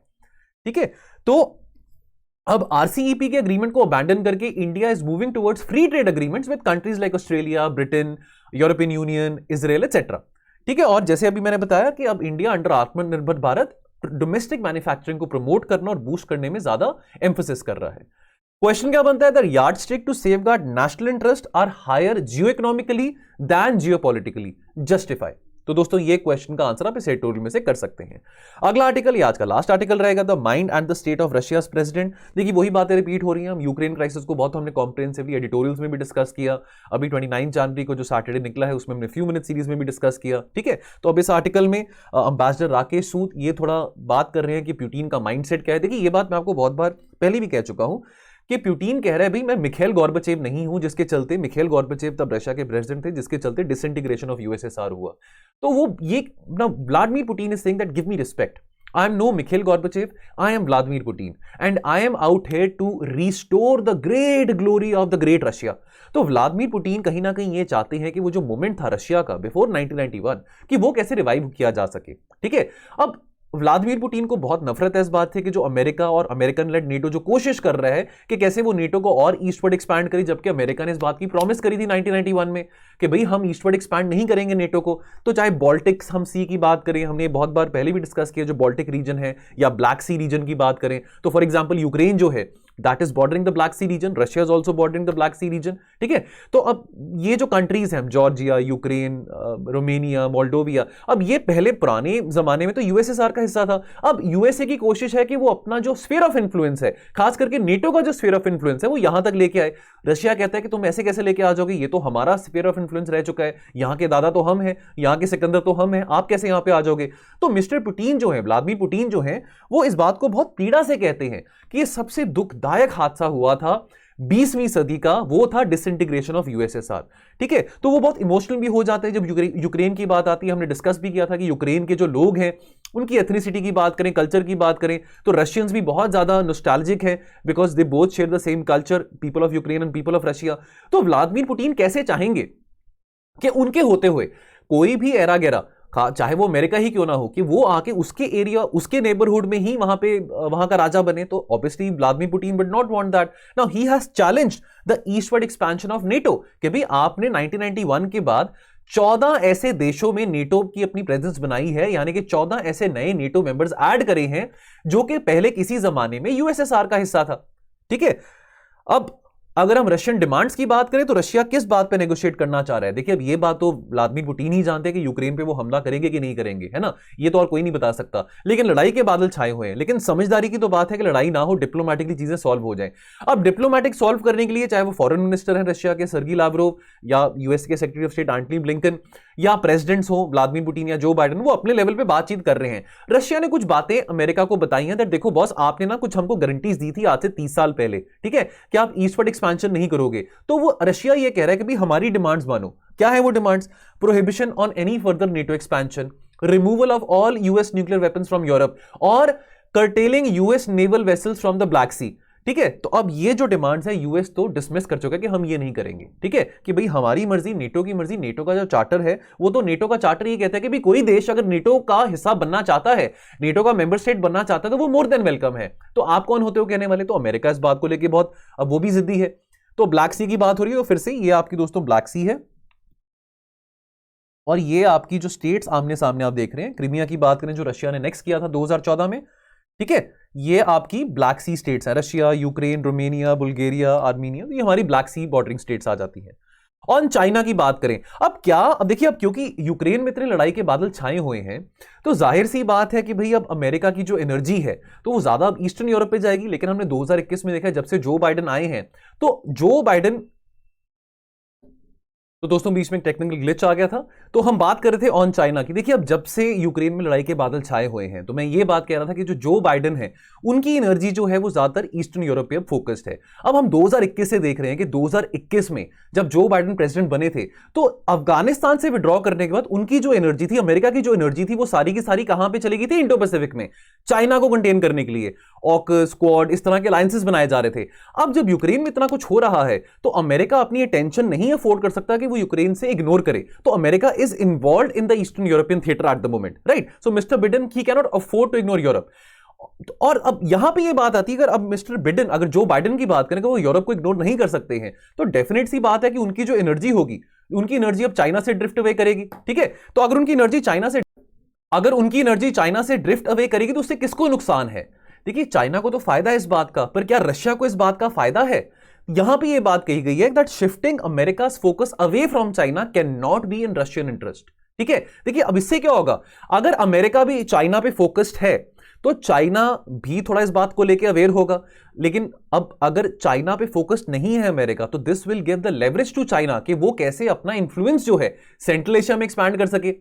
ठीक है, तो अब आरसीईपी के एग्रीमेंट को अबैंडन करके India is moving towards free trade agreements with countries like Australia, Britain, European union, Israel etcetera. ठीक है, और जैसे अभी मैंने बताया कि अब इंडिया अंडर आत्मनिर्भर भारत डोमेस्टिक मैन्युफैक्चरिंग को प्रमोट करना और बूस्ट करने में ज्यादा एम्फोसिस कर रहा है। क्वेश्चन क्या बनता है, the yardstick to safeguard national interest are higher geoeconomically than geopolitically, justify. तो दोस्तों ये क्वेश्चन का आंसर आप इस एडिटोरियल में से कर सकते हैं। अगला आर्टिकल, ये आज का लास्ट आर्टिकल रहेगा, the mind and the state of Russia's president. देखिए वही बातें रिपीट हो रही हैं। हम यूक्रेन क्राइसिस को बहुत हमने कॉम्प्रिहेंसिवली एडिटोरियल्स में भी डिस्कस किया। अभी 29 जनवरी को जो सैटरडे निकला है उसमें हमने फ्यू मिनट सीरीज में भी डिस्कस किया। ठीक है, तो अब इस आर्टिकल में अंबेसडर राकेश सूद ये थोड़ा बात कर रहे हैं कि पुतिन का माइंडसेट क्या है। देखिए ये बात मैं आपको बहुत बार पहले भी कह चुका हूं कि पुतिन कह रहा है भाई मैं मिखेल गोर्बाचेव नहीं हूं, जिसके चलते मिखेल गोर्बाचेव तब रशिया के प्रेसिडेंट थे, जिसके चलते डिसइंटीग्रेशन ऑफ यूएसएसआर हुआ। तो वो ये ना Vladimir Putin is saying that give me respect, I am no Mikhail Gorbachev, I am Vladimir Putin and I am out here to restore the great glory of the great Russia। तो Vladimir Putin कहीं ना कहीं ये चाहते हैं कि वो जो मोमेंट था रशिया का बिफोर 1991 कि वो कैसे रिवाइव किया जा सके। ठीक है, अब व्लादिमीर पुतिन को बहुत नफरत है इस बात से कि जो अमेरिका और अमेरिकन लेड नेटो जो कोशिश कर रहा है कि कैसे वो नेटो को और ईस्टवर्ड एक्सपैंड करे, जबकि अमेरिका ने इस बात की प्रॉमिस करी थी 1991 में कि भाई हम ईस्टवर्ड एक्सपैंड नहीं करेंगे नेटो को। तो चाहे बॉल्टिक्स हम सी की बात करें, हमने बहुत बार पहले भी डिस्कस किया, जो बॉल्टिक रीजन है या ब्लैक सी रीजन की बात करें, तो फॉर एग्जाम्पल यूक्रेन जो है that is bordering the Black Sea region, Russia is also bordering the Black Sea region. ठीक है, तो अब ये जो कंट्रीज हैं जॉर्जिया, यूक्रेन, रोमेनिया, मोल्डोविया, अब ये पहले पुराने जमाने में तो यूएसएसआर का हिस्सा था। अब यूएसए की कोशिश है कि वो अपना जो स्फीयर ऑफ इन्फ्लुएंस है, खास करके नेटो का जो स्फीयर ऑफ इन्फ्लुएंस है, वो यहां तक लेके आए। रशिया कहता है कि तुम ऐसे कैसे लेके आ जाओगे, ये तो हमारा स्फीयर ऑफ इन्फ्लुएंस रह चुका है, यहाँ के दादा तो हम हैं, यहाँ के सिकंदर तो हम हैं, आप कैसे यहाँ पे आ जाओगे। तो मिस्टर पुतिन जो है, व्लादिमीर पुतिन जो है, वो इस बात को बहुत पीड़ा से कहते हैं कि ये सबसे दुखदायक हादसा हुआ था 20वीं सदी का, वो था डिसइंटीग्रेशन ऑफ यूएसएसआर। ठीक है, तो वो बहुत इमोशनल भी हो जाते हैं जब यूक्रेन की बात आती है। हमने डिस्कस भी किया था कि यूक्रेन के जो लोग हैं उनकी एथनिसिटी की बात करें, कल्चर की बात करें, तो रशियंस भी बहुत ज्यादा नॉस्टैल्जिक हैं because they both share the same culture, people of Ukraine and people of Russia. तो व्लादिमीर पुतिन कैसे चाहेंगे कि उनके होते हुए कोई भी एरा गैरा, चाहे वो अमेरिका ही क्यों ना हो, कि वो आके उसके एरिया, उसके नेबरहुड में ही वहां का राजा बने, तो obviously Vladimir Putin would not want that. Now he has challenged the eastward expansion of NATO कि भाई आपने 1991 के बाद 14 ऐसे देशों में नेटो की अपनी प्रेजेंस बनाई है, यानी कि 14 ऐसे नए नेटो मेंबर्स ऐड करे हैं जो कि पहले किसी जमाने में यूएसएसआर का हिस्सा था। ठीक है, अब अगर हम रशियन डिमांड्स की बात करें तो रशिया किस बात पे नेगोशिएट करना चाह रहा है। देखिए अब ये बात तो व्लादिमीर पुतिन ही जानते हैं कि यूक्रेन पे वो हमला करेंगे कि नहीं करेंगे, है ना, ये तो और कोई नहीं बता सकता, लेकिन लड़ाई के बादल छाए हुए हैं। लेकिन समझदारी की तो बात है कि लड़ाई ना हो, डिप्लोमेटिकली चीजें सॉल्व हो जाए। अब डिप्लोमेटिक सॉल्व करने के लिए चाहे वो फॉरेन मिनिस्टर है रशिया के सर्गी लावरोव, या यूएस के secretary of state Antony Blinken, या प्रेसिडेंट्स हो व्लादिमीर पुतिन या जो बाइडेन, वो अपने लेवल पे बातचीत कर रहे हैं। रशिया ने कुछ बातें अमेरिका को बताई हैं, देखो बॉस आपने ना कुछ हमको गारंटीज दी थी आज से 30 साल पहले, ठीक है, कि आप ईस्टवर्ड एक्सपेंशन नहीं करोगे। तो वो रशिया ये कह रहा है कि भाई हमारी डिमांड्स मानो। क्या है वो demands? Prohibition on any further NATO expansion, removal of all US nuclear weapons from Europe और curtailing US naval vessels from the Black Sea. ठीक है, तो अब ये जो डिमांड्स है यूएस तो डिसमिस कर चुका है कि हम ये नहीं करेंगे। ठीक है, कि भाई हमारी मर्जी, नेटो की मर्जी। नेटो का जो चार्टर है वो तो नेटो का चार्टर ये कहता है कि भाई कोई देश अगर नेटो का हिस्सा बनना चाहता है, नेटो का मेंबर स्टेट बनना चाहता है, तो वो मोर देन वेलकम है। तो आप कौन होते हो कहने वाले? तो अमेरिका इस बात को लेकर बहुत, अब वो भी जिद्दी है। तो ब्लैक सी की बात हो रही है, तो फिर से ये आपकी दोस्तों ब्लैक सी है, और ये आपकी जो स्टेट्स आमने सामने आप देख रहे हैं, क्रीमिया की बात करें जो रशिया ने नेक्स्ट किया था 2014 में, ठीक है, ये आपकी ब्लैक सी स्टेट्स है, Russia, Ukraine, Romania, Bulgaria, Armenia, तो ये हमारी ब्लैक सी बॉर्डरिंग स्टेट्स आ जाती हैं। और चाइना की बात करें, अब क्या, अब देखिए, अब क्योंकि यूक्रेन में इतने लड़ाई के बादल छाए हुए हैं, तो जाहिर सी बात है कि भाई अब अमेरिका की जो एनर्जी है तो वो ज्यादा अब ईस्टर्न यूरोप पे जाएगी। लेकिन हमने 2021 में देखा है, जब से जो बाइडेन आए हैं, तो जो बाइडेन, तो दोस्तों बीच में टेक्निकल ग्लिच आ गया था। तो हम बात कर रहे थे ऑन चाइना की। देखिए अब जब से यूक्रेन में लड़ाई के बादल छाए हुए हैं, तो मैं ये बात कह रहा था कि जो बाइडेन है उनकी एनर्जी जो है वो ज्यादातर ईस्टर्न यूरोप पे फोकस्ड है। अब हम 2021 से देख रहे हैं कि 2021 में जब जो बाइडेन प्रेसिडेंट बने थे, तो अफगानिस्तान से विड्रॉ करने के बाद उनकी जो एनर्जी थी, अमेरिका की जो एनर्जी थी, वो सारी की सारी कहां पर चली गई थी? इंडो पैसिफिक में। चाइना को कंटेन करने के लिए ऑकस, क्वाड, इस तरह के अलायंसेस बनाए जा रहे थे। अब जब यूक्रेन में इतना कुछ हो रहा है तो अमेरिका अपनी टेंशन नहीं अफोर्ड कर सकता कि वो यूक्रेन से इग्नोर करे। तो America is involve in the eastern European theatre at the moment, right? So mister Biden he can not afford to ignore Europe. और अब यहां पे ये बात आती है, अगर अब मिस्टर बिडेन, अगर जो बाइडेन की बात करें, वो यूरोप को इग्नोर नहीं कर सकते हैं, तो डेफिनेट सी बात है कि उनकी जो एनर्जी होगी, उनकी एनर्जी अब चाइना से ड्रिफ्ट अवे करेगी, ठीक है? तो अगर उनकी एनर्जी चाइना से ड्रिफ्ट अवे करेगी तो उससे किसको नुकसान है? देखिए, चाइना को तो फायदा है इस बात का, पर क्या रशिया को इस बात का फायदा है? यहां पे ये बात कही गई है that shifting America's focus away from China can not be in Russian interest, ठीक है? देखिए, अब इससे क्या होगा, अगर अमेरिका भी चाइना पे फोकस्ड है तो चाइना भी थोड़ा इस बात को लेकर अवेयर होगा। लेकिन अब अगर चाइना पे फोकस्ड नहीं है अमेरिका, तो this will give the leverage to China कि वो कैसे अपना इंफ्लुएंस जो है सेंट्रल एशिया में एक्सपैंड कर सके।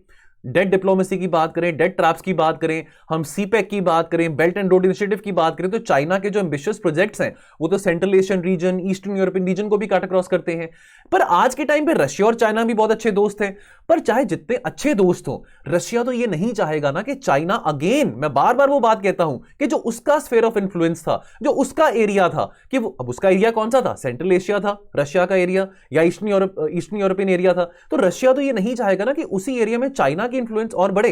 डेट डिप्लोमेसी की बात करें, डेट ट्रैप्स की बात करें, हम सीपेक की बात करें, बेल्ट एंड रोड इनिशिएटिव की बात करें, तो चाइना के जो एम्बिशियस प्रोजेक्ट्स हैं वो तो central Asian region, eastern European region को भी काट क्रॉस करते हैं। पर आज के टाइम पे रशिया और चाइना भी बहुत अच्छे दोस्त हैं। पर चाहे जितने अच्छे दोस्त हों, रशिया तो ये नहीं चाहेगा ना कि चाइना अगेन, मैं बार बार वो बात कहता हूं कि जो उसका स्फीयर ऑफ इन्फ्लुएंस था, जो उसका एरिया था, कि वो, अब उसका एरिया कौन सा था? सेंट्रल एशिया था रशिया का एरिया, या ईस्टर्न यूरोपियन एरिया था। तो रशिया तो ये नहीं चाहेगा ना कि उसी एरिया में चाइना की इंफ्लुएंस और बढ़े,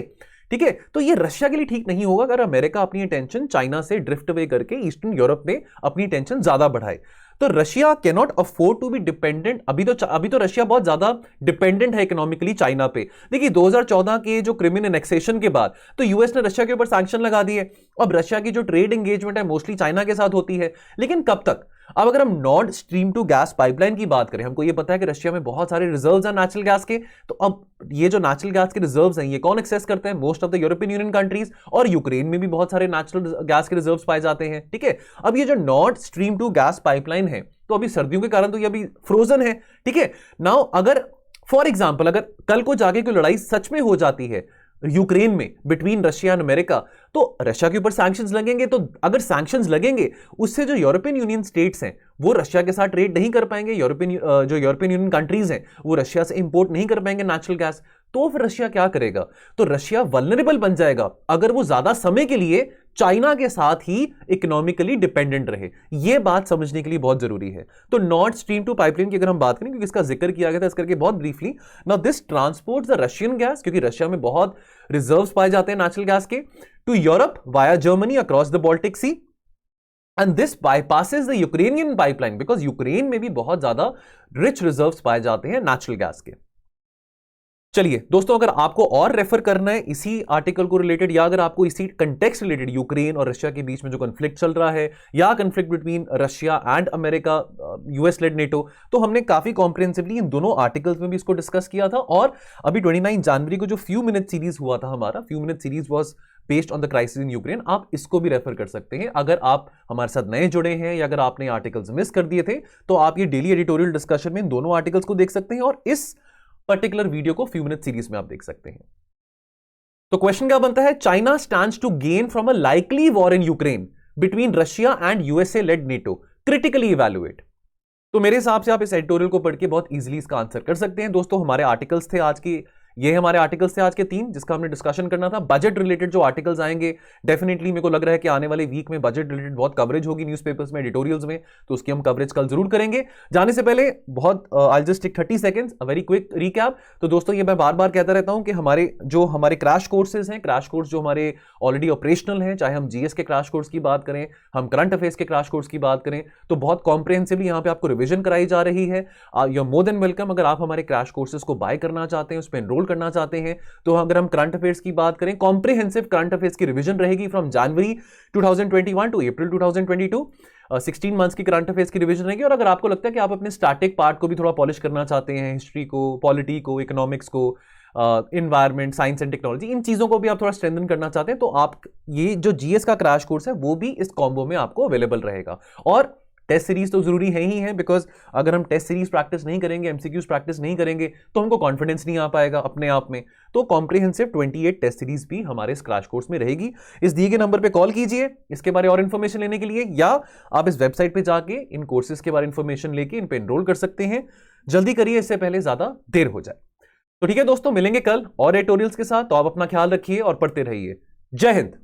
ठीक है? तो ये रशिया के लिए ठीक नहीं होगा अगर अमेरिका अपनी अटेंशन चाइना से ड्रिफ्ट अवे करके ईस्टर्न यूरोप में अपनी अटेंशन ज्यादा बढ़ाए। तो Russia can not afford to be dependent. अभी तो रशिया बहुत ज्यादा डिपेंडेंट है इकोनॉमिकली चाइना पे। देखिए, 2014 के जो क्रिमियन एनेक्सेशन के बाद तो यूएस ने रशिया के ऊपर सैंक्शन लगा दिए। अब रशिया की जो ट्रेड एंगेजमेंट है मोस्टली चाइना के साथ होती है, लेकिन कब तक? अब अगर हम नॉर्ड स्ट्रीम 2 गैस पाइपलाइन की बात करें, हमको ये पता है कि रशिया में बहुत सारे रिजर्व्स हैं नेचुरल गैस के। तो अब ये जो नेचुरल गैस के रिजर्व्स हैं, ये कौन एक्सेस करते हैं? Most of the European union countries, और यूक्रेन में भी बहुत सारे नेचुरल गैस के रिजर्व्स पाए जाते हैं, ठीक है? अब ये जो नॉर्ड स्ट्रीम 2 गैस पाइपलाइन है, तो अभी सर्दियों के कारण तो ये अभी फ्रोजन है, ठीक है? नाउ अगर फॉर एग्जांपल अगर कल को जाके कोई लड़ाई सच में हो जाती है यूक्रेन में बिटवीन रशिया एंड अमेरिका, तो रशिया के ऊपर सैंक्शंस लगेंगे। तो अगर सैंक्शंस लगेंगे, उससे जो यूरोपियन यूनियन स्टेट्स हैं वो रशिया के साथ ट्रेड नहीं कर पाएंगे। जो यूरोपियन यूनियन कंट्रीज हैं वो रशिया से इंपोर्ट नहीं कर पाएंगे नेचुरल गैस। तो फिर रशिया क्या करेगा? तो रशिया वल्नरेबल बन जाएगा अगर वो ज्यादा समय के लिए चाइना के साथ ही इकोनॉमिकली डिपेंडेंट रहे। यह बात समझने के लिए बहुत जरूरी है। तो नॉर्ड स्ट्रीम 2 पाइपलाइन की अगर हम बात करें, क्योंकि इसका जिक्र किया गया था, इस करके बहुत briefly, now this transports the Russian gas, क्योंकि रशिया में बहुत रिजर्व्स पाए जाते हैं नेचुरल गैस के, to Europe via Germany across the Baltic Sea, and this bypasses the Ukrainian pipeline, because Ukraine में भी बहुत ज्यादा रिच रिजर्व्स पाए जाते हैं नेचुरल गैस के। चलिए दोस्तों, अगर आपको और रेफर करना है इसी आर्टिकल को रिलेटेड, या अगर आपको इसी कंटेक्स्ट रिलेटेड यूक्रेन और रशिया के बीच में जो कॉन्फ्लिक्ट चल रहा है, या conflict between Russia and America, US led NATO, तो हमने काफी कॉम्प्रिहेंसिवली इन दोनों आर्टिकल्स में भी इसको डिस्कस किया था। और अभी 29 जनवरी को जो फ्यू मिनट सीरीज हुआ था हमारा, few minute series was based on the crisis in Ukraine, आप इसको भी रेफर कर सकते हैं। अगर आप हमारे साथ नए जुड़े हैं या अगर आपने आर्टिकल्स मिस कर दिए थे, तो आप ये डेली एडिटोरियल डिस्कशन में इन दोनों आर्टिकल्स को देख सकते हैं, और इस पर्टिकुलर वीडियो को फ्यू मिनट सीरीज में आप देख सकते हैं। तो क्वेश्चन क्या बनता है? China stands to gain from a likely war in Ukraine between Russia and USA led NATO, critically evaluate. तो मेरे हिसाब से आप इस एडिटोरियल को पढ़ के बहुत इजीली इसका आंसर कर सकते हैं। दोस्तों, हमारे आर्टिकल्स थे आज की, ये हमारे आर्टिकल्स थे आज के 3, जिसका हमने डिस्कशन करना था। बजट रिलेटेड जो आर्टिकल्स आएंगे, डेफिनेटली मेरे को लग रहा है कि आने वाले वीक में बजट रिलेटेड बहुत कवरेज होगी न्यूज़पेपर्स में, एडिटोरियल्स में, तो उसकी हम कवरेज कल जरूर करेंगे। जाने से पहले बहुत I just take 30 seconds a very quick recap. तो दोस्तों, ये मैं बार बार कहता रहता हूं कि हमारे क्रैश कोर्सेज हैं, क्रैश कोर्स जो हमारे ऑलरेडी ऑपरेशनल हैं, चाहे हम जीएस के क्रैश कोर्स की बात करें, हम करंट अफेयर्स के क्रैश कोर्स की बात करें, तो बहुत कॉम्प्रिहेंसिवली यहाँ पे आपको रिविजन कराई जा रही है। You are more than welcome. अगर आप हमारे क्रैश कोर्सेज को बाय करना चाहते हैं, उस पर एनरोल करना चाहते हैं, तो अगर हम करंट अफेयर्स की बात करें, कॉम्प्रिहेंसिव करंट अफेयर्स की रिवीजन रहेगी from January 2021 to April 2022। 16 months की करंट अफेयर्स की रिवीजन रहेगी। और अगर आपको लगता है कि आप अपने स्टैटिक पार्ट को भी थोड़ा पॉलिश करना चाहते हैं, हिस्ट्री को, पॉलिटी को, इकोनॉमिक्स को, इन्वायरमेंट, साइंस एंड टेक्नोलॉजी, इन चीजों को भी आप थोड़ा स्ट्रेंथन करना चाहते हैं, तो आप ये जो जीएस का क्रैश कोर्स है वो भी इस कॉम्बो में आपको अवेलेबल रहेगा। और टेस्ट सीरीज तो जरूरी है ही है, बिकॉज अगर हम टेस्ट सीरीज प्रैक्टिस नहीं करेंगे, एमसीक्यूज प्रैक्टिस नहीं करेंगे, तो हमको कॉन्फिडेंस नहीं आ पाएगा अपने आप में। तो कॉम्प्रिहेंसिव 28 टेस्ट सीरीज भी हमारे इस क्रैश कोर्स में रहेगी। इस दिए गए नंबर पे कॉल कीजिए इसके बारे और इन्फॉर्मेशन लेने के लिए, या आप इस वेबसाइट पे जाके इन कोर्सेज के बारे में इन्फॉर्मेशन लेके इन पे एनरोल कर सकते हैं। जल्दी करिए, इससे पहले ज्यादा देर हो जाए। तो ठीक है दोस्तों, मिलेंगे कल और एडिटोरियल्स के साथ। तो आप अपना ख्याल रखिए और पढ़ते रहिए। जय हिंद।